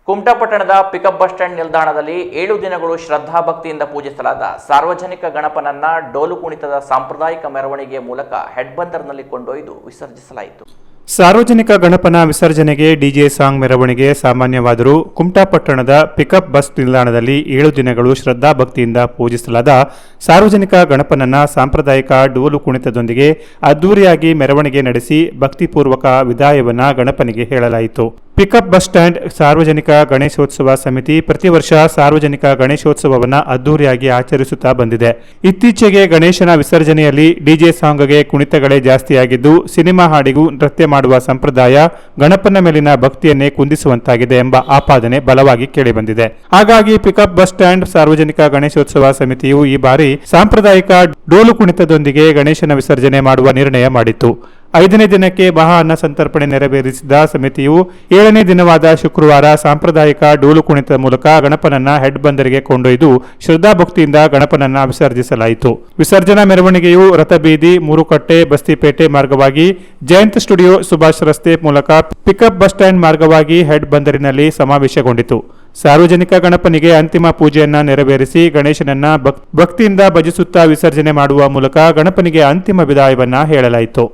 ಕುಮಟಾ ಪಟ್ಟಣದ pickup bus stand ನಿಲ್ದಾಣದಲ್ಲಿ 7 ದಿನಗಳು ಶ್ರದ್ಧಾಭಕ್ತಿಯಿಂದ ಪೂಜಿಸಲಾದ ಸಾರ್ವಜನಿಕ ಗಣಪನನ್ನ ಡೋಲು ಕುಣಿತದ ಸಾಂಪ್ರದಾಯಿಕ ಮೆರವಣಿಗೆ ಮೂಲಕ ಹೆಡ್ಬಂದರ್ನಲ್ಲಿ ಕೊಂಡೊಯ್ದು ವಿಸರ್ಜಿಸಲಾಯಿತು. ಸಾರ್ವಜನಿಕ ಗಣಪನ ವಿಸರ್ಜನೆಗೆ ಡಿಜೆ ಸಾಂಗ್ ಮೆರವಣಿಗೆ ಸಾಮಾನ್ಯವಾದರೂ ಕುಮಟಾ ಪಟ್ಟಣದ ಪಿಕಪ್ ಬಸ್ ನಿಲ್ದಾಣದಲ್ಲಿ 7 ದಿನಗಳು ಶ್ರದ್ಧಾಭಕ್ತಿಯಿಂದ ಪೂಜಿಸಲಾದ ಸಾರ್ವಜನಿಕ ಗಣಪನನ್ನ ಸಾಂಪ್ರದಾಯಿಕ ಡೋಲು ಕುಣಿತದೊಂದಿಗೆ ಅದ್ದೂರಿಯಾಗಿ ಮೆರವಣಿಗೆ ನಡೆಸಿ ಭಕ್ತಿಪೂರ್ವಕ ವಿದಾಯವನ್ನ ಗಣಪನಿಗೆ ಹೇಳಲಾಯಿತು. ಪಿಕಪ್ ಬಸ್ ಸ್ಟ್ಯಾಂಡ್ ಸಾರ್ವಜನಿಕ ಗಣೇಶೋತ್ಸವ ಸಮಿತಿ ಪ್ರತಿ ವರ್ಷ ಸಾರ್ವಜನಿಕ ಗಣೇಶೋತ್ಸವವನ್ನು ಅದ್ದೂರಿಯಾಗಿ ಆಚರಿಸುತ್ತಾ ಬಂದಿದೆ. ಇತ್ತೀಚೆಗೆ ಗಣೇಶನ ವಿಸರ್ಜನೆಯಲ್ಲಿ ಡಿಜೆ ಸಾಂಗ್ಗೆ ಕುಣಿತಗಳೇ ಜಾಸ್ತಿಯಾಗಿದ್ದು ಸಿನಿಮಾ ಹಾಡಿಗೂ ನೃತ್ಯ ಮಾಡುವ ಸಂಪ್ರದಾಯ ಗಣಪನ ಮೇಲಿನ ಭಕ್ತಿಯನ್ನೇ ಕುಂದಿಸುವಂತಾಗಿದೆ ಎಂಬ ಆಪಾದನೆ ಬಲವಾಗಿ ಕೇಳಿಬಂದಿದೆ. ಹಾಗಾಗಿ ಪಿಕಪ್ ಬಸ್ ಸ್ಟ್ಯಾಂಡ್ ಸಾರ್ವಜನಿಕ ಗಣೇಶೋತ್ಸವ ಸಮಿತಿಯು ಈ ಬಾರಿ ಸಾಂಪ್ರದಾಯಿಕ ಡೋಲು ಕುಣಿತದೊಂದಿಗೆ ಗಣೇಶನ ವಿಸರ್ಜನೆ ಮಾಡುವ ನಿರ್ಣಯ ಮಾಡಿತ್ತು. 5ನೇ ದಿನಕ್ಕೆ ಮಹಾ ಅನ್ನ ಸಂತರ್ಪಣೆ ನೆರವೇರಿಸಿದ ಸಮಿತಿಯು 7ನೇ ದಿನವಾದ ಶುಕ್ರವಾರ ಸಾಂಪ್ರದಾಯಿಕ ಡೋಲು ಕುಣಿತದ ಮೂಲಕ ಗಣಪನನ್ನ ಹೆಡ್ ಬಂದರಿಗೆ ಕೊಂಡೊಯ್ದು ಶ್ರದ್ಧಾಭಕ್ತಿಯಿಂದ ಗಣಪನನ್ನ ವಿಸರ್ಜಿಸಲಾಯಿತು. ವಿಸರ್ಜನಾ ಮೆರವಣಿಗೆಯು ರಥಬೀದಿ, ಮೂರುಕಟ್ಟೆ, ಬಸ್ತಿಪೇಟೆ ಮಾರ್ಗವಾಗಿ ಜಯಂತ್ ಸ್ಟುಡಿಯೋ, ಸುಭಾಷ್ ರಸ್ತೆ ಮೂಲಕ ಪಿಕಪ್ ಬಸ್ ಸ್ಟ್ಯಾಂಡ್ ಮಾರ್ಗವಾಗಿ ಹೆಡ್ ಬಂದರಿನಲ್ಲಿ ಸಮಾವೇಶಗೊಂಡಿತು. ಸಾರ್ವಜನಿಕ ಗಣಪನಿಗೆ ಅಂತಿಮ ಪೂಜೆಯನ್ನ ನೆರವೇರಿಸಿ ಗಣೇಶನನ್ನ ಭಕ್ತಿಯಿಂದ ಭಜಿಸುತ್ತಾ ವಿಸರ್ಜನೆ ಮಾಡುವ ಮೂಲಕ ಗಣಪನಿಗೆ ಅಂತಿಮ ವಿದಾಯವನ್ನ ಹೇಳಲಾಯಿತು.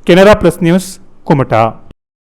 Canara plus news, Kumta.